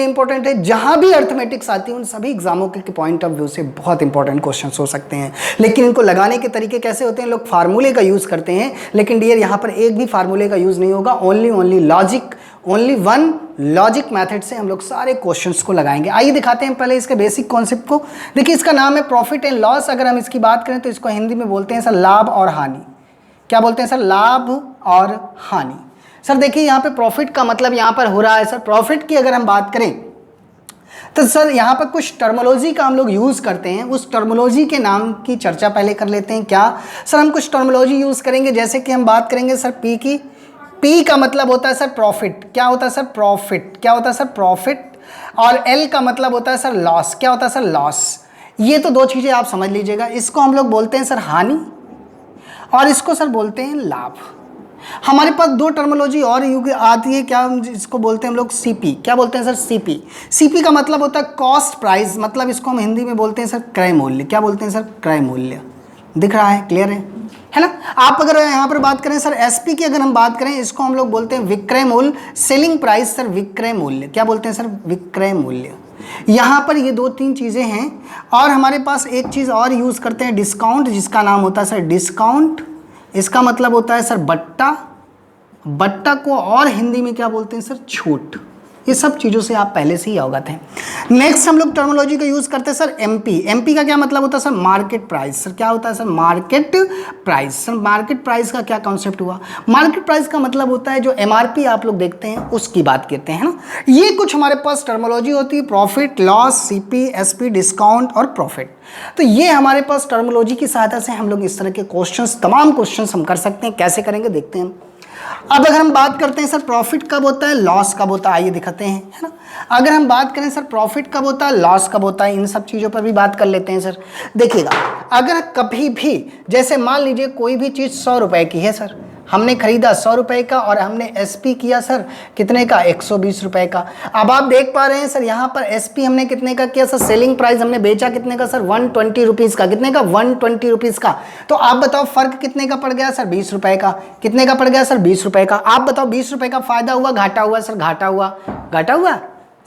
Important है, जहां भी अर्थमेटिक्स आती है उन सभी एग्जामों के पॉइंट ऑफ व्यू से बहुत इंपॉर्टेंट क्वेश्चंस हो सकते हैं। लेकिन इनको लगाने के तरीके कैसे होते हैं, लोग फार्मूले का यूज करते हैं, लेकिन डियर यहां पर एक भी फार्मूले का यूज नहीं होगा, only logic, only one logic method से हम लोग सारे क्वेश्चंस को लगाएंगे। आइए दिखाते हैं पहले इसके बेसिक कॉन्सेप्ट को। देखिए इसका नाम है प्रॉफिट एंड लॉस। अगर हम इसकी बात करें तो इसको हिंदी में बोलते हैं सर लाभ और हानि। क्या बोलते हैं सर, लाभ और हानि। सर देखिए यहाँ पे प्रॉफिट का मतलब यहाँ पर हो रहा है सर, प्रॉफिट की अगर हम बात करें तो सर यहाँ पर कुछ टर्मोलॉजी का हम लोग यूज़ करते हैं, उस टर्मोलॉजी के नाम की चर्चा पहले कर लेते हैं। क्या सर, हम कुछ टर्मोलॉजी यूज़ करेंगे, जैसे कि हम बात करेंगे सर पी की। पी का मतलब होता है सर प्रॉफिट। क्या होता है सर, प्रॉफिट। क्या होता है सर, प्रॉफिट। और एल का मतलब होता है सर लॉस। क्या होता है सर, लॉस। ये तो दो चीज़ें आप समझ लीजिएगा। इसको हम लोग बोलते हैं सर हानि और इसको सर बोलते हैं लाभ। हमारे पास दो टर्मोलॉजी और आती है, क्या इसको बोलते हैं हम लोग सीपी। क्या बोलते हैं सर, सीपी। सीपी का मतलब होता है कॉस्ट प्राइस, मतलब इसको हम हिंदी में बोलते हैं सर क्रय मूल्य। क्या बोलते हैं सर, क्रय मूल्य। दिख रहा है, क्लियर है ना। आप अगर यहाँ पर बात करें सर एसपी की, अगर हम बात करें इसको हम लोग बोलते हैं विक्रय मूल्य, सेलिंग प्राइस सर विक्रय मूल्य। क्या बोलते हैं सर, विक्रय मूल्य। यहाँ पर ये दो तीन चीज़ें हैं। और हमारे पास एक चीज़ और यूज़ करते हैं डिस्काउंट, जिसका नाम होता है सर डिस्काउंट। इसका मतलब होता है सर बट्टा। बट्टा को और हिंदी में क्या बोलते हैं सर, छूट। ये सब चीज़ों से आप पहले से ही अवगत हैं। नेक्स्ट हम लोग टर्मोलॉजी का यूज़ करते हैं सर एमपी। एमपी का क्या मतलब होता है सर, मार्केट प्राइस। सर क्या होता है sir, market price. Sir market price का क्या कॉन्सेप्ट हुआ, मार्केट प्राइस का मतलब होता है जो एमआरपी आप लोग देखते हैं उसकी बात करते हैं ना। ये कुछ हमारे पास टर्मोलॉजी होती है, profit, loss, CP, SP, discount और प्रॉफिट। तो ये हमारे पास टर्मोलॉजी की सहायता से हम लोग इस तरह के क्वेश्चंस, तमाम क्वेश्चंस हम कर सकते हैं। कैसे करेंगे देखते हैं। अब अगर हम बात करते हैं सर प्रॉफिट कब होता है, लॉस कब होता है, आइए दिखाते हैं, है ना। अगर हम बात करें सर प्रॉफिट कब होता है, लॉस कब होता है, इन सब चीज़ों पर भी बात कर लेते हैं सर। देखिएगा, अगर कभी भी जैसे मान लीजिए कोई भी चीज़ 100 रुपए की है सर, हमने खरीदा 100 रुपए का और हमने एसपी किया सर कितने का, 120 रुपए का। अब आप देख पा रहे हैं सर यहाँ पर एसपी हमने कितने का किया सर, सेलिंग प्राइस हमने बेचा कितने का सर, 120 रुपीज़ का। कितने का, 120 रुपीज़ का। तो आप बताओ फर्क कितने का पड़ गया सर, 20 रुपए का। कितने का पड़ गया सर, 20 रुपए का। आप बताओ 20 रुपए का फायदा हुआ, घाटा हुआ सर, घाटा हुआ। घाटा हुआ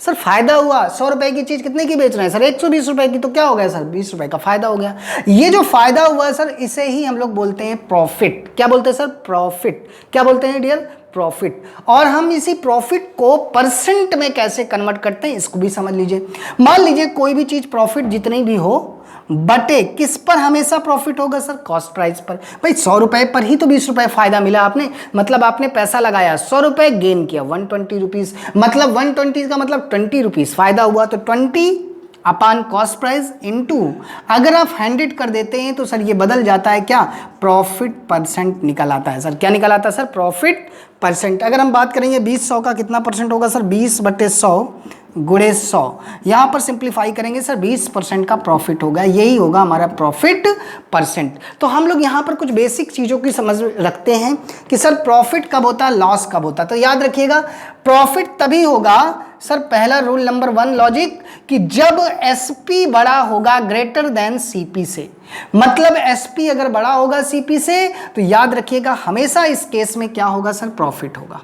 सर, फायदा हुआ। 100 रुपए की चीज कितने की बेच रहे हैं सर, 120 रुपए की। तो क्या हो गया सर, 20 रुपए का फायदा हो गया। ये जो फायदा हुआ है सर, इसे ही हम लोग बोलते हैं प्रॉफिट। क्या बोलते हैं सर, प्रॉफिट। क्या बोलते हैं डियर, प्रॉफिट। और हम इसी प्रॉफिट को परसेंट में कैसे कन्वर्ट करते हैं इसको भी समझ लीजिए। मान लीजिए कोई भी चीज प्रॉफिट जितनी भी हो बटे किस पर हमेशा प्रॉफिट होगा सर, कॉस्ट प्राइस पर। भाई 100 रुपए पर ही तो 20 रुपए फायदा मिला आपने, मतलब आपने पैसा लगाया 100 रुपए, गेन किया 120 रुपीज, मतलब 120 का मतलब 20 रुपीज फायदा हुआ। तो 20 अपान कॉस्ट प्राइस इनटू, अगर आप 100 कर देते हैं तो सर ये बदल जाता है क्या, प्रॉफिट परसेंट निकल आता है सर। क्या निकल आता है सर, प्रॉफिट परसेंट। अगर हम बात करेंगे 20 100 का कितना परसेंट होगा सर, 20/100 गुणे 100। यहाँ पर सिंप्लीफाई करेंगे सर 20% का प्रॉफिट होगा, यही होगा हमारा प्रॉफिट परसेंट। तो हम लोग यहाँ पर कुछ बेसिक चीज़ों की समझ रखते हैं कि सर प्रॉफिट कब होता है, लॉस कब होता है। तो याद रखिएगा प्रॉफिट तभी होगा सर, पहला रूल नंबर 1 लॉजिक, कि जब एसपी बड़ा होगा ग्रेटर देन सीपी से। मतलब एसपी अगर बड़ा होगा सीपी से तो याद रखिएगा हमेशा इस केस में क्या होगा सर, प्रॉफिट होगा।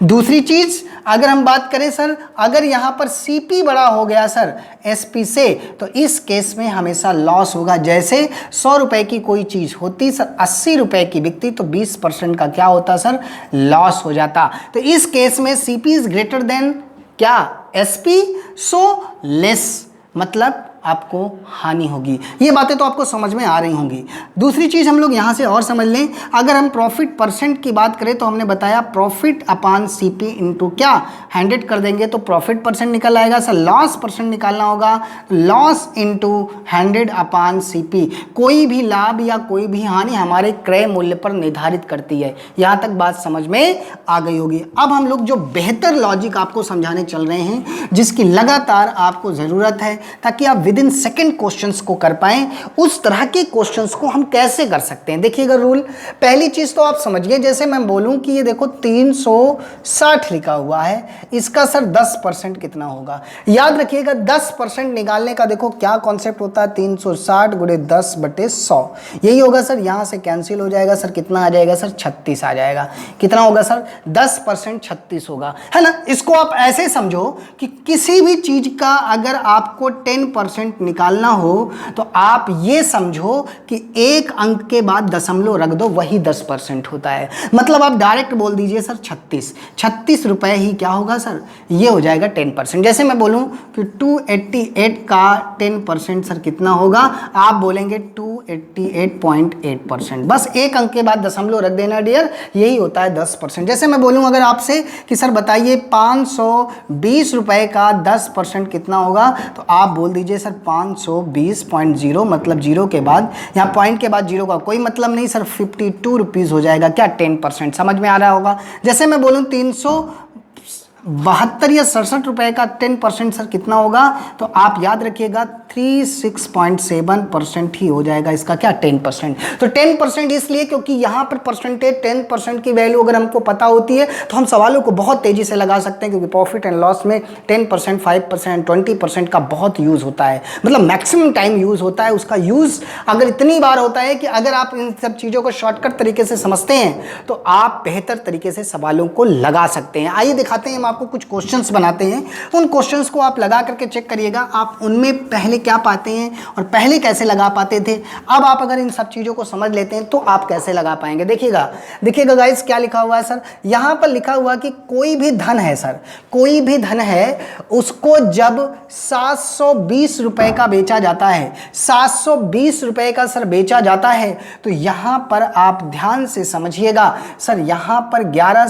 दूसरी चीज अगर हम बात करें सर, अगर यहां पर सीपी बड़ा हो गया सर एसपी से तो इस केस में हमेशा लॉस होगा। जैसे 100 रुपए की कोई चीज होती सर, 80 रुपए की बिकती तो 20% का क्या होता सर, लॉस हो जाता। तो इस केस में सीपी इज ग्रेटर देन क्या, एसपी, सो लेस, मतलब आपको हानि होगी। ये बातें तो आपको समझ में आ रही होंगी। दूसरी चीज़ हम लोग यहाँ से और समझ लें, अगर हम प्रॉफिट परसेंट की बात करें तो हमने बताया प्रॉफिट अपान सीपी इनटू क्या, 100 कर देंगे तो प्रॉफिट परसेंट निकल आएगा सर। लॉस परसेंट निकालना होगा, लॉस इनटू 100 अपान सीपी। कोई भी लाभ या कोई भी हानि हमारे क्रय मूल्य पर निर्धारित करती है। यहाँ तक बात समझ में आ गई होगी। अब हम लोग जो बेहतर लॉजिक आपको समझाने चल रहे हैं, जिसकी लगातार आपको ज़रूरत है ताकि आप विद इन सेकेंड क्वेश्चंस को कर पाएं, उस तरह के क्वेश्चंस को हम कैसे कर सकते हैं। देखिएगा रूल, पहली चीज तो आप समझिए, जैसे मैं बोलूं कि ये देखो 360 लिखा हुआ है, इसका सर 10% कितना होगा। याद रखिएगा 10% निकालने का देखो क्या कॉन्सेप्ट होता है, 360 गुणे 10/100 यही होगा सर। यहां से कैंसिल हो जाएगा सर, कितना आ जाएगा सर 36 आ जाएगा। कितना होगा सर 10% 36 होगा, है ना। इसको आप ऐसे समझो कि किसी भी चीज का अगर आपको 10% निकालना हो तो आप ये समझो कि एक अंक के बाद दशमलव रख दो, वही 10% होता है। मतलब आप डायरेक्ट बोल दीजिए सर 36 रुपए ही क्या होगा सर, ये हो जाएगा 10%। जैसे मैं बोलूं कि 288 का 10% सर कितना होगा, आप बोलेंगे 288.8%। बस एक अंक के बाद दशमलव रख देना डियर, यही होता है 10%। जैसे मैं बोलूं अगर आपसे कि सर बताइए 520 रुपए का 10% कितना होगा, तो आप बोल दीजिए सर 520.0, मतलब जीरो के बाद, यहाँ पॉइंट के बाद जीरो का कोई मतलब नहीं सर, 52 रुपीज़ हो जाएगा क्या 10%। समझ में आ रहा होगा। जैसे मैं बोलूँ 372 या 67 रुपए का 10% सर कितना होगा, तो आप याद रखिएगा 36.7% ही हो जाएगा इसका क्या 10%। तो 10% इसलिए क्योंकि यहाँ पर परसेंटेज 10% की वैल्यू अगर हमको पता होती है तो हम सवालों को बहुत तेजी से लगा सकते हैं, क्योंकि प्रॉफिट एंड लॉस में 10%, 5%, 20% का बहुत यूज़ होता है, मतलब मैक्सिमम टाइम यूज़ होता है। उसका यूज़ अगर इतनी बार होता है कि अगर आप इन सब चीज़ों को शॉर्टकट तरीके से समझते हैं तो आप बेहतर तरीके से सवालों को लगा सकते हैं। आइए दिखाते हैं, हम आपको कुछ क्वेश्चंस बनाते हैं, उन क्वेश्चंस को आप लगा करके चेक करिएगा आप उनमें पहले क्या पाते हैं और पहले कैसे लगा पाते थे। अब आप अगर इन सब चीज़ों को समझ लेते हैं तो आप कैसे लगा पाएंगे। देखिएगा गाइस क्या लिखा हुआ है सर, यहाँ पर लिखा हुआ कि कोई भी धन है सर, कोई भी धन है, उसको जब 720 रुपए का बेचा जाता है, 720 रुपए का सर बेचा जाता है, तो यहाँ पर आप ध्यान से समझिएगा सर, यहाँ पर 9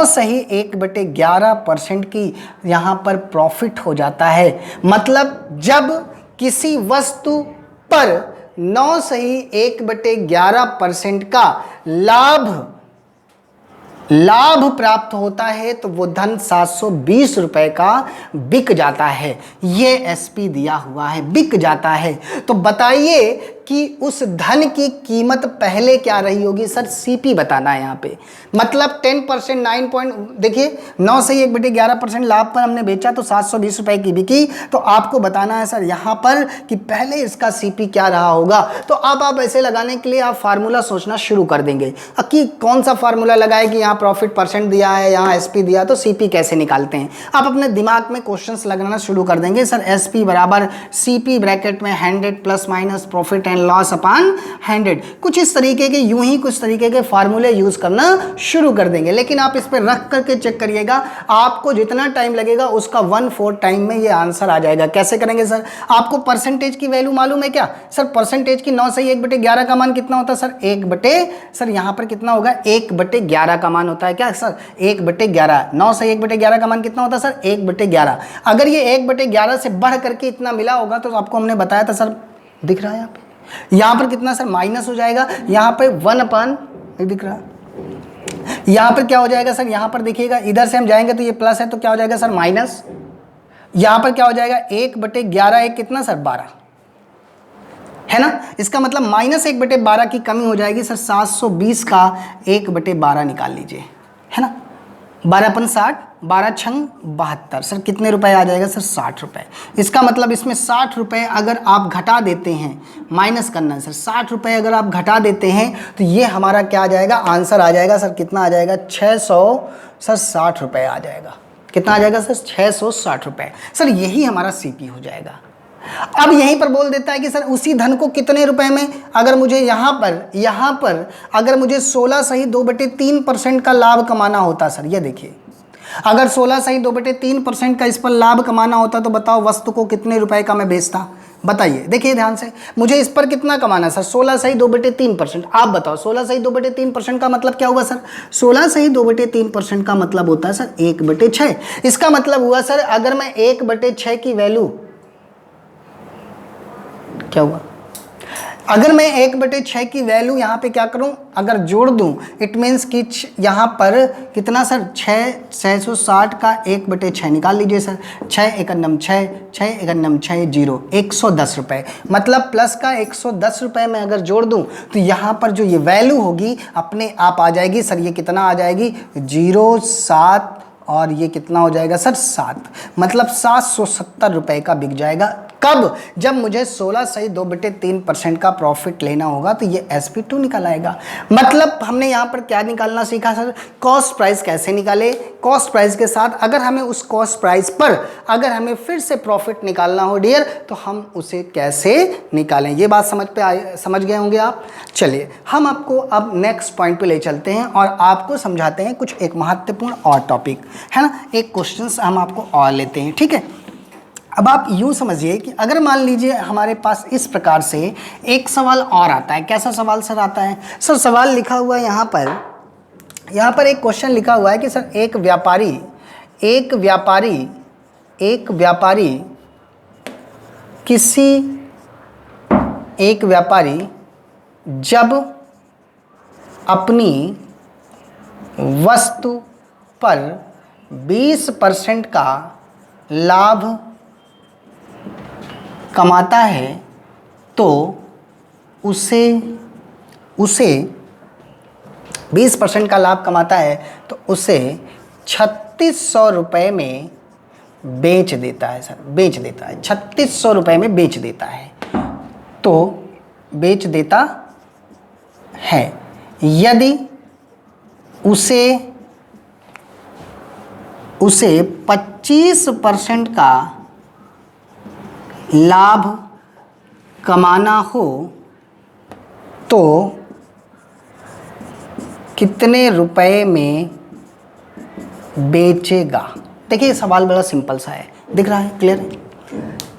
सही 1/11% की यहाँ पर प्रॉफिट हो जाता है। मतलब जब किसी वस्तु पर 9 सही 1/11% का लाभ प्राप्त होता है तो वो धन 720 रुपए का बिक जाता है। ये एसपी दिया हुआ है, बिक जाता है। तो बताइए कि उस धन की कीमत पहले क्या रही होगी सर, सीपी बताना है यहाँ पे। मतलब 10% 9 देखिए 9 से 1/11% लाभ पर हमने बेचा तो 720 रुपए की बिकी, तो आपको बताना है सर यहाँ पर कि पहले इसका सीपी क्या रहा होगा। तो अब आप ऐसे लगाने के लिए आप फार्मूला सोचना शुरू कर देंगे कि कौन सा फार्मूला लगाए कि यहाँ प्रॉफिट परसेंट दिया है, यहाँ एसपी दिया, तो सीपी कैसे निकालते हैं। आप अपने दिमाग में क्वेश्चंस लगाना शुरू कर देंगे। सर एसपी बराबर सीपी ब्रैकेट में 100 plus minus profit and loss upon 100, कुछ इस तरीके के, यूं ही कुछ तरीके के फार्मूले यूज करना शुरू कर देंगे। लेकिन आप इस पर रख करके चेक करिएगा, आपको जितना टाइम लगेगा उसका 1/4 टाइम में ये आंसर आ जाएगा। कैसे करेंगे सर, आपको परसेंटेज की वैल्यू मालूम है क्या सर, परसेंटेज की 9 से 1/11 का मान कितना होता है सर, सर यहाँ पर कितना होगा 1/11 का मान होता है क्या सर 1/11। 9 से 1/11 का मान कितना होता है सर 1/11। अगर ये 1/11 से बढ़ करके इतना मिला होगा तो आपको हमने बताया था सर, दिख रहा है यहाँ पर कितना सर माइनस हो जाएगा, यहाँ पे 1/, दिख रहा है यहाँ पर क्या हो जाएगा सर, यहाँ पर देखिएगा इधर से हम जाएंगे तो ये प्लस है तो क्या हो जाएगा सर माइनस, यहाँ पर क्या हो जाएगा 1/11, एक कितना सर 12 है ना। इसका मतलब -1/12 की कमी हो जाएगी सर, 720 का 1/12 निकाल लीजिए, है ना। 12 60, 12 छंग 72, सर कितने रुपए आ जाएगा सर 60 रुपए। इसका मतलब इसमें 60 रुपए अगर आप घटा देते हैं, माइनस करना है सर, 60 रुपए अगर आप घटा देते हैं तो ये हमारा क्या आ जाएगा, आंसर आ जाएगा सर कितना आ जाएगा 660 रुपए आ जाएगा। कितना आ जाएगा सर 660 रुपए। सर यही हमारा सीपी हो जाएगा। अब यहीं पर बोल देता है कि सर उसी धन को कितने रुपए में, अगर मुझे यहाँ पर अगर मुझे 16 सही 2/3% का लाभ कमाना होता सर, ये देखिए अगर 16 सही 2/3% का इस पर लाभ कमाना होता तो बताओ वस्तु को कितने रुपए का मैं बेचता, बताइए। देखिए ध्यान से, मुझे इस पर कितना कमाना सर 16 सही 2/3%। आप बताओ 16 सही 2/3% का मतलब क्या हुआ सर, 16 सही 2/3% का मतलब होता है सर 1/6। इसका मतलब हुआ सर अगर मैं 1/6 की वैल्यू क्या हुआ, अगर मैं 1/6 की वैल्यू यहाँ पे क्या करूँ, अगर जोड़ दूँ, इट मीन्स कि यहाँ पर कितना सर 660 का 1/6 निकाल लीजिए सर। 6 एकन्नम 6, 6 एकन्नम 6, 0, 110 रुपये। मतलब प्लस का 110 रुपये में अगर जोड़ दूँ तो यहाँ पर जो ये वैल्यू होगी अपने आप आ जाएगी सर। ये कितना आ जाएगी 0.7 और ये कितना हो जाएगा सर 7, मतलब 770 रुपये का बिक जाएगा। कब? जब मुझे 16 सही 2/3% का प्रॉफिट लेना होगा तो ये SP2 निकल आएगा। मतलब हमने यहाँ पर क्या निकालना सीखा सर, कॉस्ट प्राइस कैसे निकाले। कॉस्ट प्राइस के साथ अगर हमें उस कॉस्ट प्राइस पर अगर हमें फिर से प्रॉफिट निकालना हो डियर तो हम उसे कैसे निकालें, ये बात समझ गए होंगे आप। चलिए हम आपको अब नेक्स्ट पॉइंट पे ले चलते हैं और आपको समझाते हैं कुछ एक महत्वपूर्ण और टॉपिक है ना। एक क्वेश्चन हम आपको और लेते हैं, ठीक है। अब आप यूँ समझिए कि अगर मान लीजिए हमारे पास इस प्रकार से एक सवाल और आता है। कैसा सवाल सर आता है? सर सवाल लिखा हुआ है यहाँ पर एक क्वेश्चन लिखा हुआ है कि सर एक व्यापारी जब अपनी वस्तु पर 20% का लाभ कमाता है तो उसे 20% का लाभ कमाता है तो उसे 3600 रुपये में बेच देता है सर। 3600 रुपये में बेच देता है। तो बेच देता है यदि उसे 25% का लाभ कमाना हो तो कितने रुपए में बेचेगा। देखिए सवाल बड़ा सिंपल सा है, दिख रहा है, क्लियर है।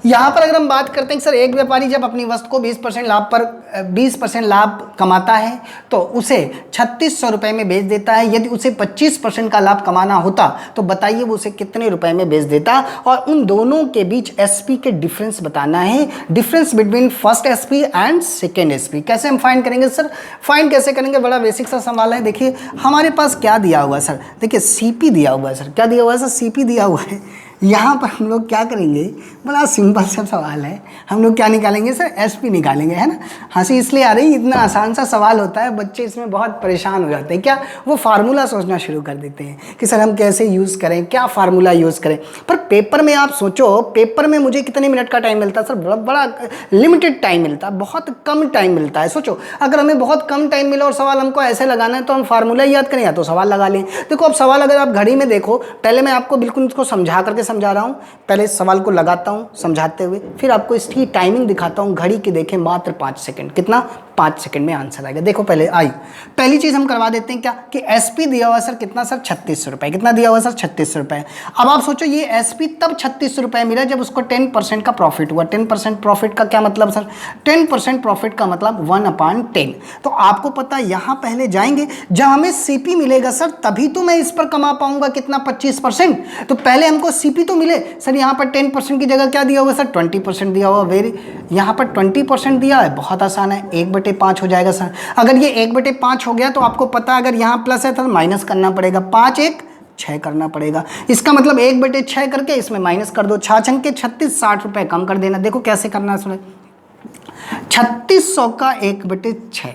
यहाँ पर अगर हम बात करते हैं कि सर एक व्यापारी जब अपनी वस्तु को 20% लाभ कमाता है तो उसे 3600 रुपये में बेच देता है। यदि उसे 25% का लाभ कमाना होता तो बताइए वो उसे कितने रुपए में बेच देता। और उन दोनों के बीच SP के डिफरेंस बताना है, difference between first SP and second SP। कैसे हम फाइंड करेंगे सर? फाइंड कैसे करेंगे, बड़ा बेसिक सा सवाल है। देखिए हमारे पास क्या दिया हुआ है सर, देखिए CP दिया हुआ है सर। क्या दिया हुआ है सर? CP दिया हुआ है। यहाँ पर हम लोग क्या करेंगे, बड़ा सिंपल सा सवाल है, हम लोग क्या निकालेंगे सर? SP निकालेंगे, है ना। हंसी इसलिए आ रही, इतना आसान सा सवाल होता है, बच्चे इसमें बहुत परेशान हो जाते हैं। क्या वो फार्मूला सोचना शुरू कर देते हैं कि सर हम कैसे यूज़ करें, क्या फार्मूला यूज़ करें। पर पेपर में आप सोचो, पेपर में मुझे कितने मिनट का टाइम मिलता है सर? बड़ा लिमिटेड टाइम मिलता है, बहुत कम टाइम मिलता है। सोचो अगर हमें बहुत कम टाइम मिला और सवाल हमको ऐसे लगाना है तो हम फार्मूला याद करें या तो सवाल लगा लें। देखो अब सवाल अगर आप घड़ी में देखो, पहले मैं आपको बिल्कुल इसको समझा रहा हूँ। पहले इस सवाल को लगाता हूँ समझाते हुए, फिर आपको इसकी टाइमिंग दिखाता हूँ। घड़ी की देखें मात्र 5 सेकंड, कितना? 5 सेकंड में आंसर आएगा। देखो पहले पहली चीज़ हम करवा देते हैं क्या कि SP दिया हुआ सर कितना सर? 3600 रुपये। कितना दिया हुआ सर? 3600 रुपये। अब आप सोचो ये SP तब 3600 रुपये मिला जब उसको 10% का प्रॉफिट हुआ। 10% प्रॉफिट का क्या मतलब सर? 10% प्रॉफिट का मतलब 1/10। तो आपको पता यहाँ पहले जाएंगे, जब हमें CP मिलेगा सर तभी तो मैं इस पर कमा पाऊंगा कितना? 25%। तो पहले हमको CP तो मिले सर। यहाँ पर 10% की जगह क्या दिया हुआ सर? 20% दिया हुआ। यहाँ पर 20% दिया है, बहुत आसान है, 1/5 हो जाएगा सर। अगर ये 1/5 हो गया तो आपको पता अगर यहाँ प्लस है तो माइनस करना पड़ेगा। 5 1 6 करना पड़ेगा। इसका मतलब 1/6 करके इसमें माइनस कर दो। 6 के 36, 60 रुपये कम कर देना। देखो कैसे करना है सुनो, 3600 का 1/6,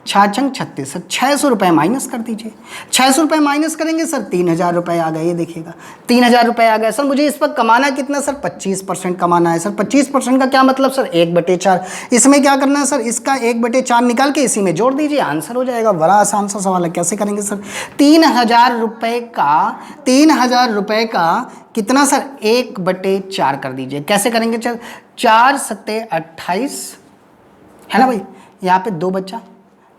6 36, सर 600 रुपये माइनस कर दीजिए। 600 रुपये माइनस करेंगे सर 3000 रुपये आ गए। ये देखिएगा 3000 रुपये आ गए सर। मुझे इस पर कमाना कितना सर? 25% कमाना है सर। 25% का क्या मतलब सर? 1/4। इसमें क्या करना है सर? इसका 1/4 निकाल के इसी में जोड़ दीजिए, आंसर हो जाएगा। बड़ा आसान सा सवाल है, कैसे करेंगे सर? 3000 रुपये का कितना सर? 1/4 कर दीजिए। कैसे करेंगे? चल 4 7 28 है ना भाई, यहाँ पे 2 बच्चा,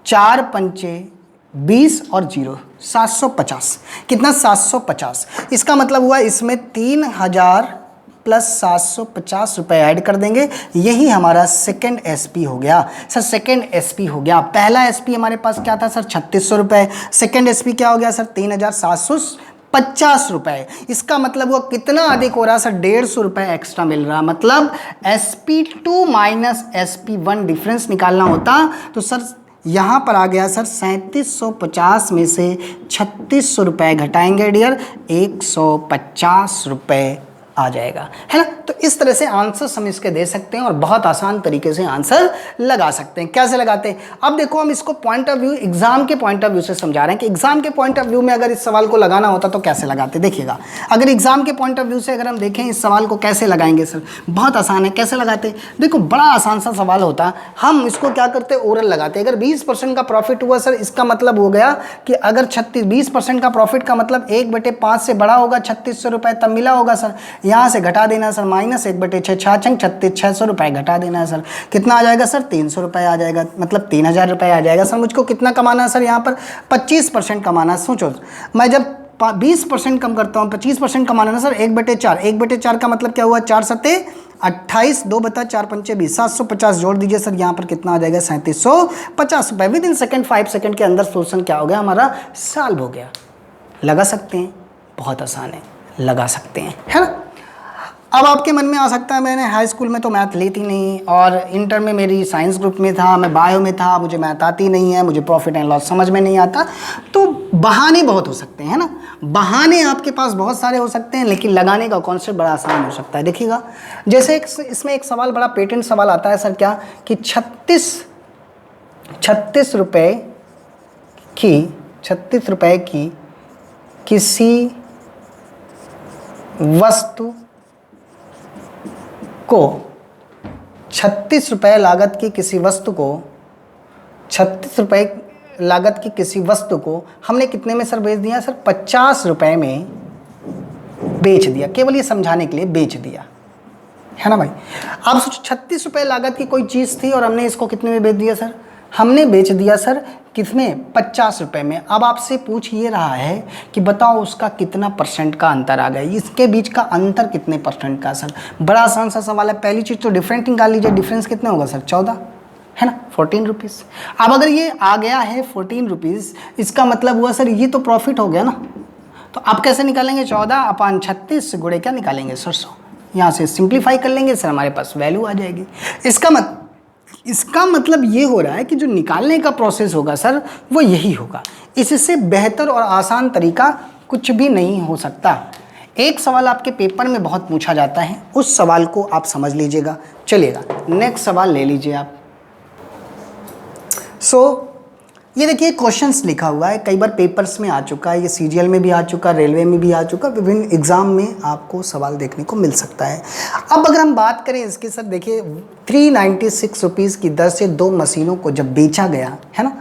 4 पंचे 20 और 0 750। कितना? 750। इसका मतलब हुआ इसमें 3000 प्लस 750 रुपये ऐड कर देंगे। यही हमारा सेकेंड SP हो गया सर। सेकेंड SP हो गया। पहला SP हमारे पास क्या था सर? 3600 रुपये। सेकेंड SP क्या हो गया सर? 3750 50 रुपए। इसका मतलब वो कितना अधिक हो रहा है सर, 150 रुपए एक्स्ट्रा मिल रहा। मतलब SP2 माइनस SP1 डिफरेंस निकालना होता तो सर यहाँ पर आ गया सर 3750 में से 3600 रुपये घटाएंगे डियर, 150 रुपये आ जाएगा, है ना। तो इस तरह से आंसर हम इसके दे सकते हैं और बहुत आसान तरीके से आंसर लगा सकते हैं। कैसे लगाते हैं, अब देखो हम इसको पॉइंट ऑफ व्यू, एग्जाम के पॉइंट ऑफ व्यू से समझा रहे हैं कि एग्जाम के पॉइंट ऑफ व्यू में अगर इस सवाल को लगाना होता तो कैसे लगाते। देखिएगा, अगर एग्जाम के पॉइंट ऑफ व्यू से अगर हम देखें इस सवाल को कैसे लगाएंगे सर, बहुत आसान है। कैसे लगाते, देखो बड़ा आसान सा सवाल होता, हम इसको क्या करते, ओरल लगाते। अगर 20% का प्रॉफिट हुआ सर, इसका मतलब हो गया कि अगर 20% का प्रॉफिट का मतलब 1/5 से बड़ा होगा 3600 रुपये तब मिला होगा सर। यहाँ से घटा देना सर, -1/6 600 रुपये घटा देना है सर। कितना आ जाएगा सर, 300 रुपये आ जाएगा, मतलब 3000 रुपये आ जाएगा सर। मुझको कितना कमाना है सर, यहाँ पर 25% कमाना है। सोचो, मैं जब 20% कम करता हूँ 25% कमाना ना सर, 1/4 1/4 का मतलब क्या हुआ, 4 सत्ते 28, 2/4 पंचे 20, 750 जोड़ दीजिए सर, यहाँ पर कितना आ जाएगा 3750 रुपये। विद इन सेकेंड 5 सेकेंड के अंदर सोल्यूशन क्या हो गया, हमारा सॉल्व हो गया। लगा सकते हैं, बहुत आसान है, लगा सकते हैं, है ना। अब आपके मन में आ सकता है मैंने हाई स्कूल में तो मैथ ली थी नहीं, और इंटर में मेरी साइंस ग्रुप में था, मैं बायो में था, मुझे मैथ आती नहीं है, मुझे प्रॉफिट एंड लॉस समझ में नहीं आता। तो बहाने बहुत हो सकते हैं, है ना। बहाने आपके पास बहुत सारे हो सकते हैं, लेकिन लगाने का कॉन्सेप्ट बड़ा आसान हो सकता है। देखिएगा, जैसे इसमें एक सवाल, बड़ा पेटेंट सवाल आता है सर, क्या कि 36 रुपए की किसी वस्तु को 36 रुपये लागत की किसी वस्तु को 36 रुपये लागत की किसी वस्तु को हमने कितने में सर बेच दिया सर, 50 रुपये में बेच दिया। केवल ये समझाने के लिए बेच दिया, है ना भाई। आप सोचो 36 रुपये लागत की कोई चीज़ थी और हमने इसको कितने में बेच दिया सर, हमने बेच दिया सर कितने, 50 रुपये में। अब आपसे पूछ ये रहा है कि बताओ उसका कितना परसेंट का अंतर आ गया, इसके बीच का अंतर कितने परसेंट का सर। बड़ा आसान सा सवाल है। पहली चीज़ तो डिफरेंट निकाल लीजिए, डिफरेंस कितना होगा सर, 14, है ना, 14 रुपीज़। अब अगर ये आ गया है 14 रुपीज़, इसका मतलब हुआ सर ये तो प्रॉफिट हो गया ना। तो आप कैसे निकालेंगे, 14/36 गुणे क्या निकालेंगे सर, 100। यहाँ से सिंप्लीफाई कर लेंगे सर, हमारे पास वैल्यू आ जाएगी। इसका मतलब ये हो रहा है कि जो निकालने का प्रोसेस होगा सर वो यही होगा। इससे बेहतर और आसान तरीका कुछ भी नहीं हो सकता। एक सवाल आपके पेपर में बहुत पूछा जाता है, उस सवाल को आप समझ लीजिएगा। चलिएगा, नेक्स्ट सवाल ले लीजिए आप। ये देखिए क्वेश्चंस लिखा हुआ है, कई बार पेपर्स में आ चुका है, ये सीजीएल में भी आ चुका, रेलवे में भी आ चुका, विभिन्न एग्जाम में आपको सवाल देखने को मिल सकता है। अब अगर हम बात करें इसके सर, देखिए 396 रुपीज़ की दर से 2 मशीनों को जब बेचा गया, है ना,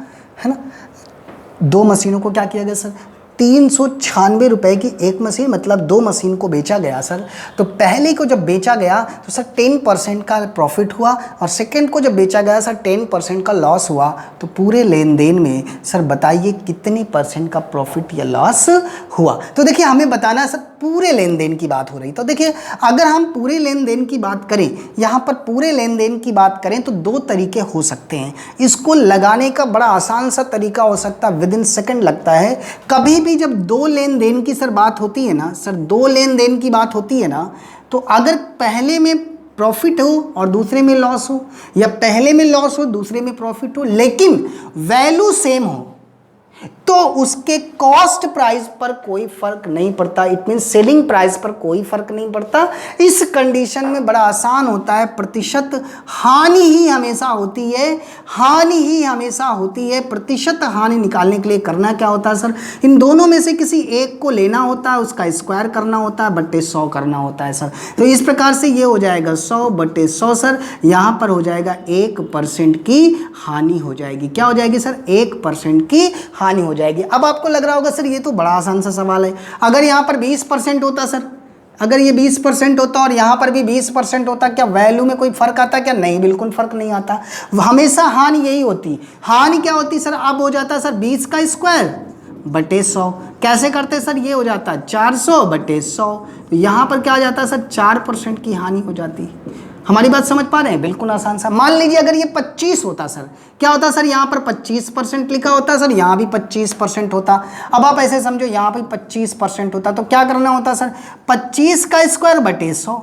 2 मशीनों को क्या किया गया सर, 396 रुपये की एक मशीन, मतलब 2 मशीन को बेचा गया सर। तो पहले को जब बेचा गया तो सर 10% का प्रॉफिट हुआ, और सेकंड को जब बेचा गया सर 10% का लॉस हुआ। तो पूरे लेन देन में सर बताइए कितने % का प्रॉफिट या लॉस हुआ। तो देखिए हमें बताना है सर, पूरे लेन देन की बात हो रही। तो देखिए अगर हम पूरे लेन देन की बात करें, यहाँ पर पूरे लेन देन की बात करें तो 2 तरीके हो सकते हैं। इसको लगाने का बड़ा आसान सा तरीका हो सकता है, विद इन सेकेंड लगता है। कभी भी जब 2 लेन देन की सर बात होती है ना सर, 2 लेन देन की बात होती है ना, तो अगर पहले में प्रॉफिट हो और दूसरे में लॉस हो, या पहले में लॉस हो दूसरे में प्रॉफिट हो, लेकिन वैल्यू सेम हो, तो उसके कॉस्ट प्राइस पर कोई फर्क नहीं पड़ता। इट मीन सेलिंग प्राइस पर कोई फर्क नहीं पड़ता। इस कंडीशन में बड़ा आसान होता है, प्रतिशत हानि ही हमेशा होती है, हानि ही हमेशा होती है। प्रतिशत हानि निकालने के लिए करना क्या होता है सर, इन दोनों में से किसी एक को लेना होता है, उसका स्क्वायर करना होता है, बटे 100 करना होता है सर। तो इस प्रकार से ये हो जाएगा 100/100 सर। यहाँ पर हो जाएगा 1% की हानि हो जाएगी। क्या हो जाएगी सर, 1% की हानि हो जाएगी। अब आपको लग रहा होगा सर ये तो बड़ा आसान सा सवाल है। अगर यहाँ पर 20% होता सर, अगर ये 20% होता और यहाँ पर भी 20% होता, क्या वैल्यू में कोई फर्क आता क्या? नहीं, बिल्कुल फर्क नहीं आता। हमेशा हानि यही होती। हानि क्या होती सर, अब हो जाता सर 20 का स्क्वायर बटे 100। कैसे करते सर, ये हो जाता 400/100। यहाँ पर क्या आ जाता सर, 4% की हानि हो जाती। हमारी बात समझ पा रहे हैं? बिल्कुल आसान सा। मान लीजिए अगर ये 25 होता सर, क्या होता सर, यहाँ पर 25% लिखा होता सर, यहाँ भी 25% होता। अब आप ऐसे समझो, यहाँ भी 25% होता तो क्या करना होता सर, 25 का स्क्वायर बटे 100,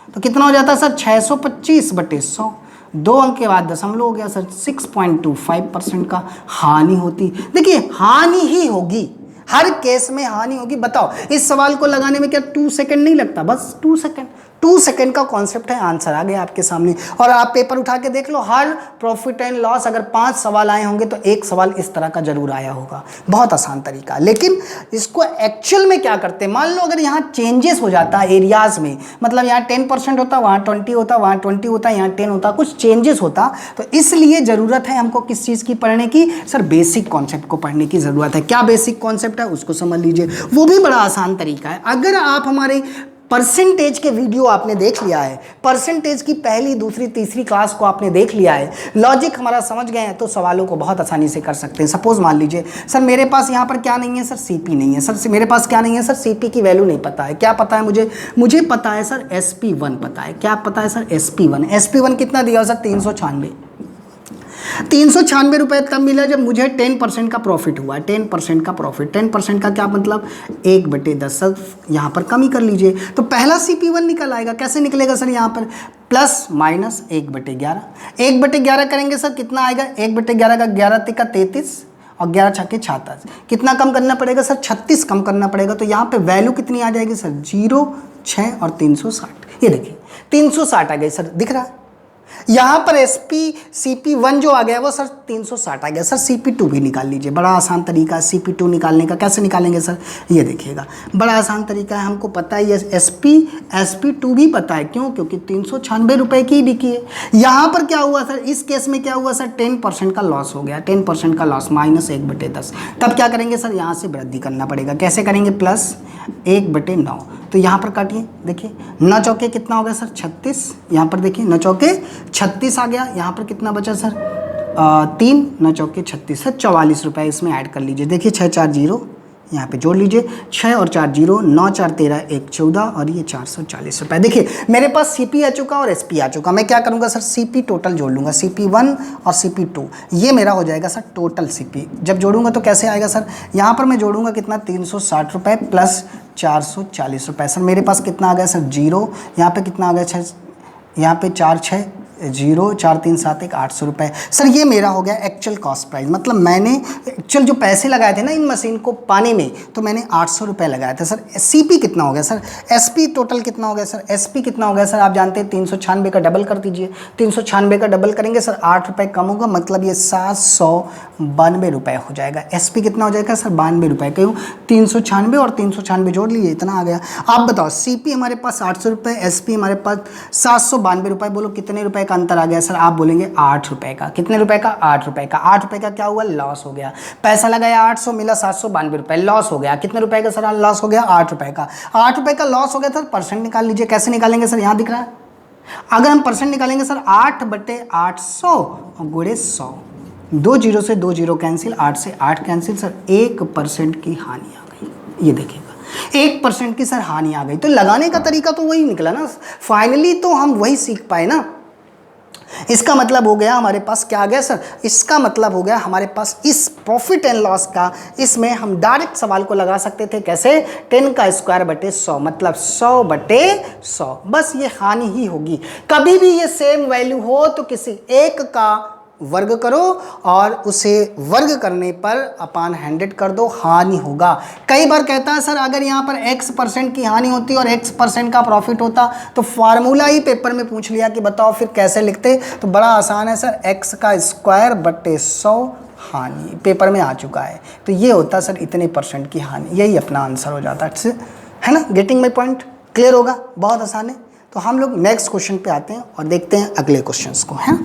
तो कितना हो जाता सर, 625 बटे 100। 2 अंक के बाद दशमलव हो गया सर, 6.25% का हानि होती। देखिए हानि ही होगी, हर केस में हानि होगी। बताओ इस सवाल को लगाने में क्या 2 सेकंड नहीं लगता, बस 2 सेकंड, 2 सेकंड का कॉन्सेप्ट है, आंसर आ गया आपके सामने। और आप पेपर उठा के देख लो, हर प्रॉफिट एंड लॉस अगर 5 सवाल आए होंगे तो एक सवाल इस तरह का जरूर आया होगा। बहुत आसान तरीका। लेकिन इसको एक्चुअल में क्या करते हैं, मान लो अगर यहाँ चेंजेस हो जाता है एरियाज में, मतलब यहाँ 10% होता, वहाँ 20 होता, वहाँ 20 होता, यहाँ 10 होता, कुछ चेंजेस होता, तो इसलिए ज़रूरत है हमको किस चीज़ की पढ़ने की सर, बेसिक कॉन्सेप्ट को पढ़ने की ज़रूरत है। क्या बेसिक कॉन्सेप्ट है उसको समझ लीजिए, वो भी बड़ा आसान तरीका है। अगर आप हमारे परसेंटेज के वीडियो आपने देख लिया है, परसेंटेज की पहली, दूसरी, तीसरी क्लास को आपने देख लिया है, लॉजिक हमारा समझ गए हैं, तो सवालों को बहुत आसानी से कर सकते हैं। सपोज मान लीजिए सर मेरे पास यहाँ पर क्या नहीं है सर, सीपी नहीं है सर, मेरे पास क्या नहीं है सर, सीपी की वैल्यू नहीं पता है। क्या पता है मुझे पता है सर SP1 पता है। क्या पता है सर, SP1 कितना दिया सर, 396 रुपए तब मिला जब मुझे 10% का प्रॉफिट हुआ। 10% का प्रॉफिट, 10% का क्या मतलब, 1/10। सर यहाँ पर कम ही कर लीजिए, तो पहला CP1 निकल आएगा। कैसे निकलेगा सर, यहाँ पर प्लस माइनस 1/11, 1/11 करेंगे सर कितना आएगा, 1/11 का 11 तिका 33 और 11 छक्के 66, कितना कम करना पड़ेगा सर, 36 कम करना पड़ेगा। तो यहाँ पे वैल्यू कितनी आ जाएगी सर, 0, 6 और 360। ये देखिए 360 आ गई सर, दिख रहा है। यहाँ पर CP1 जो आ गया वो सर 360 आ गया। सर CP2 भी निकाल लीजिए, बड़ा आसान तरीका है CP2 निकालने का। कैसे निकालेंगे सर, ये देखिएगा, बड़ा आसान तरीका है, हमको पता है ये SP2 भी पता है। क्यों, क्योंकि 396 रुपए की बिकी है। यहाँ पर क्या हुआ सर, इस केस में क्या हुआ सर, 10% का लॉस हो गया, 10% का लॉस, माइनस 1/10। तब क्या करेंगे सर, यहाँ से वृद्धि करना पड़ेगा। कैसे करेंगे, प्लस 1/9। तो यहाँ पर काटिए, देखिए 9 चौके कितना हो गया सर, 36। यहाँ पर देखिए 9 चौके 36 आ गया। यहाँ पर कितना बचा सर, 3, 9 चौके 36 है, 44 रुपये इसमें ऐड कर लीजिए। देखिए 6 4 0 यहाँ पे जोड़ लीजिए, 6 और 4 0, 9 4 13 1 14 और ये 440 रुपये। देखिए मेरे पास CP आ चुका और SP आ चुका। मैं क्या करूँगा सर, CP टोटल जोड़ लूँगा, CP1 और CP2, ये मेरा हो जाएगा सर टोटल CP। जब जोड़ूंगा तो कैसे आएगा सर, यहाँ पर मैं जोड़ूंगा कितना, 360 रुपये प्लस 440 रुपये। सर मेरे पास कितना आ गया सर, 0, यहाँ पर कितना आ गया 6, यहाँ पे 4 6 0 4 3 7 1 800 रुपये। सर ये मेरा हो गया एक्चुअल कॉस्ट प्राइस, मतलब मैंने एक्चुअल जो पैसे लगाए थे ना इन मशीन को पाने में, तो मैंने 800 रुपये लगाए थे। सर CP कितना हो गया सर, SP टोटल कितना हो गया सर, SP कितना हो गया सर, आप जानते हैं 396 का डबल कर दीजिए। 396 का डबल करेंगे सर 8 रुपये कम होगा, मतलब ये 792 रुपये हो जाएगा। SP कितना हो जाएगा सर, 92 रुपये। क्यों, 396 और 396 जोड़ लीजिए, इतना आ गया। आप बताओ CP हमारे पास 800 रुपये, SP हमारे पास 792 रुपये, बोलो कितने रुपए का अंतर आ गया सर, आप बोलेंगे 8 रुपए का। कितने रुपए का, 8 रुपए का। 8 रुपए का क्या हुआ, लॉस हो गया। पैसा लगाया 800, मिला 792 रुपये, लॉस हो गया। कितने रुपए का सर लॉस हो गया, 8 रुपए का। 8 रुपए का लॉस हो गया सर, परसेंट निकाल लीजिए। कैसे निकालेंगे सर, यहाँ दिख रहा है, अगर हम परसेंट निकालेंगे सर 8/800 और गुणे 100, 2 0 से 2 0 कैंसिल, 8 से 8 कैंसिल, सर 1% की हानि आ गई। ये देखिएगा 1% की सर हानि आ गई। तो लगाने का तरीका तो वही निकला ना, फाइनली तो हम वही सीख पाए ना। इसका मतलब हो गया हमारे पास क्या आ गया सर, इसका मतलब हो गया हमारे पास इस प्रॉफिट एंड लॉस का, इसमें हम डायरेक्ट सवाल को लगा सकते थे। कैसे, 10 का स्क्वायर बटे 100, मतलब 100/100। बस ये हानि ही होगी। कभी भी ये सेम वैल्यू हो तो किसी एक का वर्ग करो और उसे वर्ग करने पर अपान 100 कर दो, हानि होगा। कई बार कहता है सर अगर यहाँ पर X% की हानि होती और X% का प्रॉफिट होता, तो फार्मूला ही पेपर में पूछ लिया कि बताओ फिर कैसे लिखते। तो बड़ा आसान है सर, x का स्क्वायर बटे 100 हानि, पेपर में आ चुका है। तो ये होता सर इतने % की हानि, यही अपना आंसर हो जाता है ना। गेटिंग माई पॉइंट, क्लियर होगा, बहुत आसान है। तो हम लोग नेक्स्ट क्वेश्चन पे आते हैं और देखते हैं अगले क्वेश्चंस को, है ना।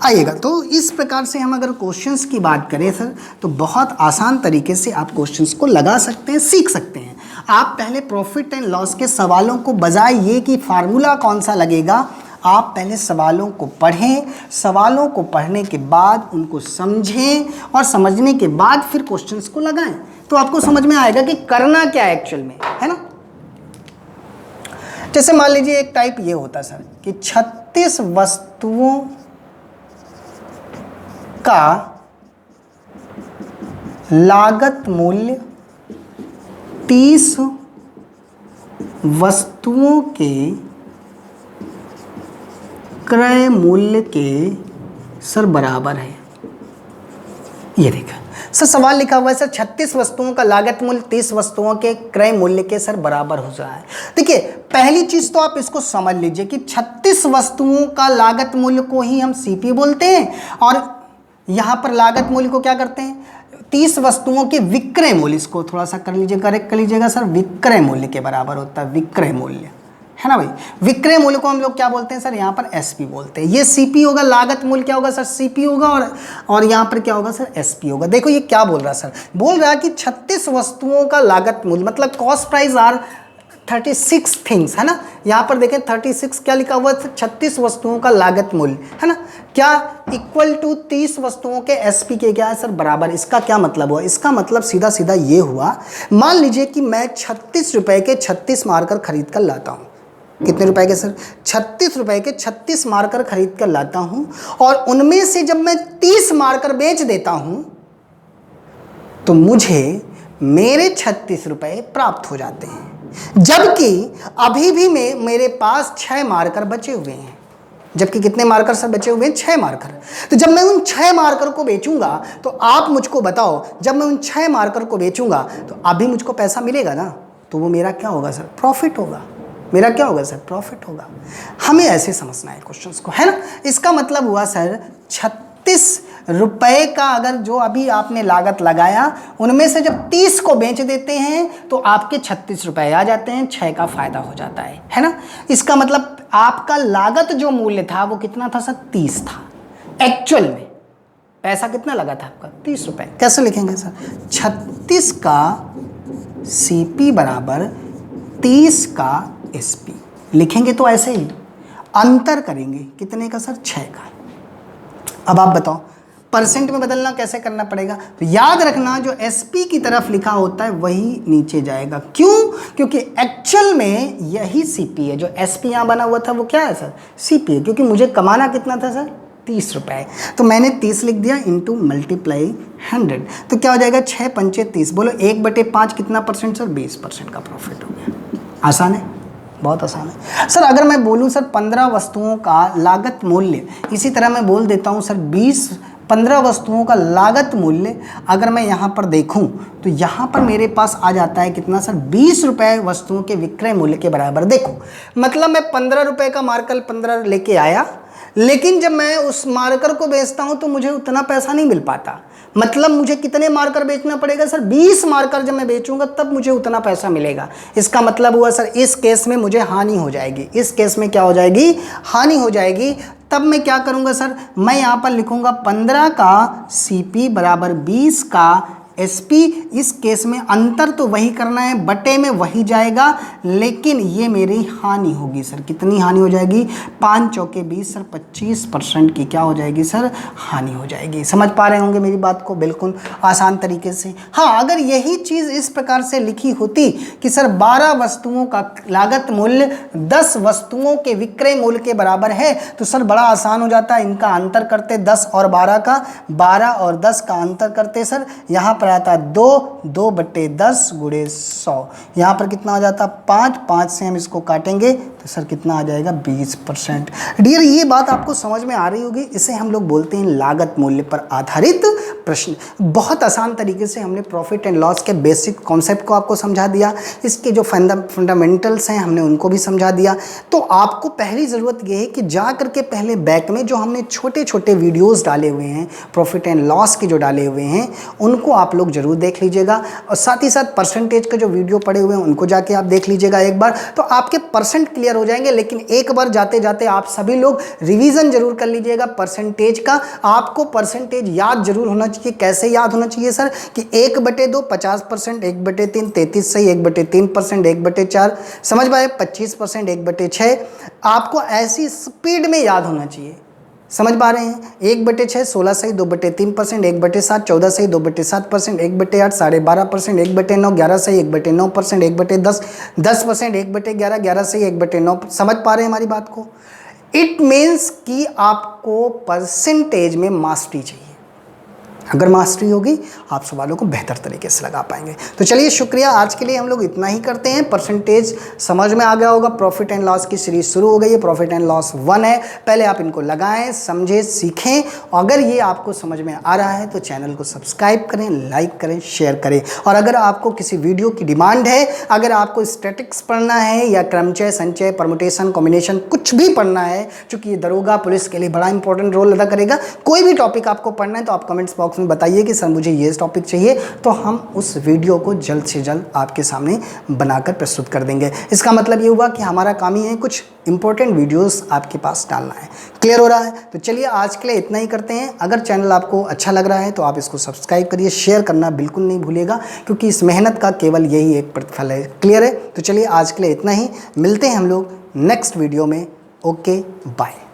आइएगा, तो इस प्रकार से हम अगर क्वेश्चंस की बात करें सर, तो बहुत आसान तरीके से आप क्वेश्चंस को लगा सकते हैं, सीख सकते हैं। आप पहले प्रॉफिट एंड लॉस के सवालों को, बजाय ये कि फार्मूला कौन सा लगेगा, आप पहले सवालों को पढ़ें, सवालों को पढ़ने के बाद उनको समझें और समझने के बाद फिर क्वेश्चंस को लगाएं, तो आपको समझ में आएगा कि करना क्या है एक्चुअल में, है ना। जैसे मान लीजिए एक टाइप ये होता सर कि 36 वस्तुओं का लागत मूल्य 30 वस्तुओं के क्रय मूल्य के सर बराबर है। ये देखा सर सवाल लिखा हुआ है सर 36 वस्तुओं का लागत मूल्य 30 वस्तुओं के क्रय मूल्य के सर बराबर हो रहा है। देखिए पहली चीज तो आप इसको समझ लीजिए कि 36 वस्तुओं का लागत मूल्य को ही हम सीपी बोलते हैं और यहां पर लागत मूल्य को क्या करते हैं 30 वस्तुओं के विक्रय मूल्य, इसको थोड़ा सा कर लीजिए, करेक्ट कर लीजिएगा सर, विक्रय मूल्य के बराबर होता है। विक्रय मूल्य है ना भाई, विक्रय मूल्य को हम लोग क्या बोलते हैं सर, यहाँ पर एसपी बोलते हैं। ये सीपी होगा, लागत मूल्य क्या होगा सर, सीपी होगा, और यहाँ पर क्या होगा सर, एसपी होगा। देखो ये क्या बोल रहा है सर, बोल रहा है कि 36 वस्तुओं का लागत मूल्य मतलब कॉस्ट प्राइस आर 36 थिंग्स, है ना। यहाँ पर देखें 36 क्या लिखा हुआ है, 36 वस्तुओं का लागत मूल्य, है ना, क्या इक्वल टू 30 वस्तुओं के एसपी के क्या है सर, बराबर। इसका क्या मतलब हुआ, इसका मतलब सीधा सीधा ये हुआ, मान लीजिए कि मैं 36 रुपए के 36 मार्कर खरीद कर लाता हूँ। कितने रुपए के सर, 36 रुपए के 36 मार्कर खरीद कर लाता हूं और उनमें से जब मैं 30 मार्कर बेच देता हूं तो मुझे मेरे 36 रुपए प्राप्त हो जाते हैं, जबकि अभी भी मेरे पास 6 मार्कर बचे हुए हैं। जबकि कितने मार्कर सर बचे हुए हैं, 6 मार्कर। तो जब मैं उन 6 मार्कर को बेचूंगा तो आप मुझको बताओ, जब मैं उन 6 मार्कर को बेचूंगा तो अभी मुझको पैसा मिलेगा ना, तो वो मेरा क्या होगा सर, प्रॉफिट होगा। मेरा क्या होगा सर, प्रॉफिट होगा। हमें ऐसे समझना है क्वेश्चंस को, है ना। इसका मतलब हुआ सर 36 रुपए का अगर जो अभी आपने लागत लगाया उनमें से जब 30 को बेच देते हैं तो आपके 36 रुपए आ जाते हैं, 6 का फायदा हो जाता है ना। इसका मतलब आपका लागत जो मूल्य था वो कितना था सर, 30 था। एक्चुअल में पैसा कितना लगा था आपका, 30 रुपए। कैसे लिखेंगे सर, 36 का सीपी बराबर 30 का एसपी लिखेंगे तो ऐसे ही अंतर करेंगे, कितने का सर, 6 का। अब आप बताओ परसेंट में बदलना कैसे करना पड़ेगा, तो याद रखना जो एसपी की तरफ लिखा होता है वही नीचे जाएगा। क्यों, क्योंकि एक्चुअल में यही सीपी है, जो एसपी यहां बना हुआ था वो क्या है सर, सीपी है। क्योंकि मुझे कमाना कितना था सर, 30 रुपए, तो मैंने 30 लिख दिया इंटू मल्टीप्लाई 100, तो क्या हो जाएगा, 6 पंचे 30, बोलो 1/5 कितना परसेंट सर, 20% का प्रॉफिट हो गया। आसान है, बहुत आसान है सर। अगर मैं बोलूं सर 15 वस्तुओं का लागत मूल्य, इसी तरह मैं बोल देता हूं सर 15 वस्तुओं का लागत मूल्य, अगर मैं यहाँ पर देखूं तो यहाँ पर मेरे पास आ जाता है कितना सर, 20 रुपए वस्तुओं के विक्रय मूल्य के बराबर। देखो मतलब मैं 15 रुपए का मार्कर 15 लेके आया, लेकिन जब मैं उस मार्कर को बेचता हूं तो मुझे उतना पैसा नहीं मिल पाता। मतलब मुझे कितने मार्कर बेचना पड़ेगा सर, 20 मार्कर जब मैं बेचूंगा तब मुझे उतना पैसा मिलेगा। इसका मतलब हुआ सर इस केस में मुझे हानि हो जाएगी। इस केस में क्या हो जाएगी, हानि हो जाएगी। तब मैं क्या करूंगा सर, मैं यहाँ पर लिखूंगा 15 का सीपी बराबर 20 का एसपी। इस केस में अंतर तो वही करना है, बटे में वही जाएगा, लेकिन ये मेरी हानि होगी सर। कितनी हानि हो जाएगी, 5 चौके 20 सर, 25% की क्या हो जाएगी सर, हानि हो जाएगी। समझ पा रहे होंगे मेरी बात को, बिल्कुल आसान तरीके से। हाँ, अगर यही चीज़ इस प्रकार से लिखी होती कि सर 12 वस्तुओं का लागत मूल्य 10 वस्तुओं के विक्रय मूल्य के बराबर है, तो सर बड़ा आसान हो जाता है। इनका अंतर करते 10 और 12 का, 12 और 10 का अंतर करते सर, यहाँ पर आता है 2/10 गुणे 100। यहाँ पर कितना हो जाता, 5 से हम इसको काटेंगे तो सर कितना आ जाएगा, 20%। डियर ये बात आपको समझ में आ रही होगी। इसे हम लोग बोलते हैं लागत मूल्य पर आधारित प्रश्न। बहुत आसान तरीके से हमने प्रॉफिट एंड लॉस के बेसिक कॉन्सेप्ट को आपको समझा दिया, इसके जो फंडामेंटल्स हैं हमने उनको भी समझा दिया। तो आपको पहली ज़रूरत यह है कि जा करके पहले बैक में जो हमने छोटे छोटे वीडियोज़ डाले हुए हैं प्रॉफिट एंड लॉस के जो डाले हुए हैं उनको आप लोग जरूर देख लीजिएगा, और साथ ही साथ परसेंटेज के जो वीडियो पड़े हुए हैं उनको जाके आप देख लीजिएगा एक बार, तो आपके परसेंट क्लियर हो जाएंगे। लेकिन एक बार जाते जाते आप सभी लोग रिवीजन जरूर कर लीजिएगा परसेंटेज का। आपको परसेंटेज याद जरूर होना चाहिए। कैसे याद होना चाहिए सर, कि 1/2 50%, 1/3 33 सही, 1/3% 1/4 समझ पाए, 25% 1/6। आपको ऐसी स्पीड में याद होना चाहिए समझ पा रहे हैं? 1/6 16 सही 2/3%, 1/7 14 सही 2/7%, 1/8 12.5%, 1/9 11 सही 1/9%, 1/10 10%, 1/11 11 सही 1/9। समझ पा रहे हैं हमारी बात को? इट मीन्स कि आपको परसेंटेज में मास्टरी चाहिए। अगर मास्टरी होगी आप सवालों को बेहतर तरीके से लगा पाएंगे। तो चलिए शुक्रिया, आज के लिए हम लोग इतना ही करते हैं। परसेंटेज समझ में आ गया होगा। प्रॉफिट एंड लॉस की सीरीज शुरू हो गई है, प्रॉफिट एंड लॉस 1 है। पहले आप इनको लगाएं, समझें, सीखें। अगर ये आपको समझ में आ रहा है तो चैनल को सब्सक्राइब करें, लाइक करें, शेयर करें। और अगर आपको किसी वीडियो की डिमांड है, अगर आपको स्टैटिक्स पढ़ना है या क्रमचय, संचय, परमुटेशन, कॉम्बिनेशन कुछ भी पढ़ना है, चूंकि ये दरोगा पुलिस के लिए बड़ा इंपॉर्टेंट रोल अदा करेगा, कोई भी टॉपिक आपको पढ़ना है तो आप कमेंट्स बॉक्स में बताइए कि सर मुझे ये टॉपिक चाहिए, तो हम उस वीडियो को जल्द से जल्द आपके सामने बनाकर प्रस्तुत कर देंगे। इसका मतलब ये हुआ कि हमारा काम ही है कुछ इंपॉर्टेंट वीडियोस आपके पास डालना है। क्लियर हो रहा है? तो चलिए आज के लिए इतना ही करते हैं। अगर चैनल आपको अच्छा लग रहा है तो आप इसको सब्सक्राइब करिए, शेयर करना बिल्कुल नहीं भूलिएगा, क्योंकि इस मेहनत का केवल यही एक प्रतिफल है। क्लियर है? तो चलिए आज के लिए इतना ही, मिलते हैं हम लोग नेक्स्ट वीडियो में। Okay, bye.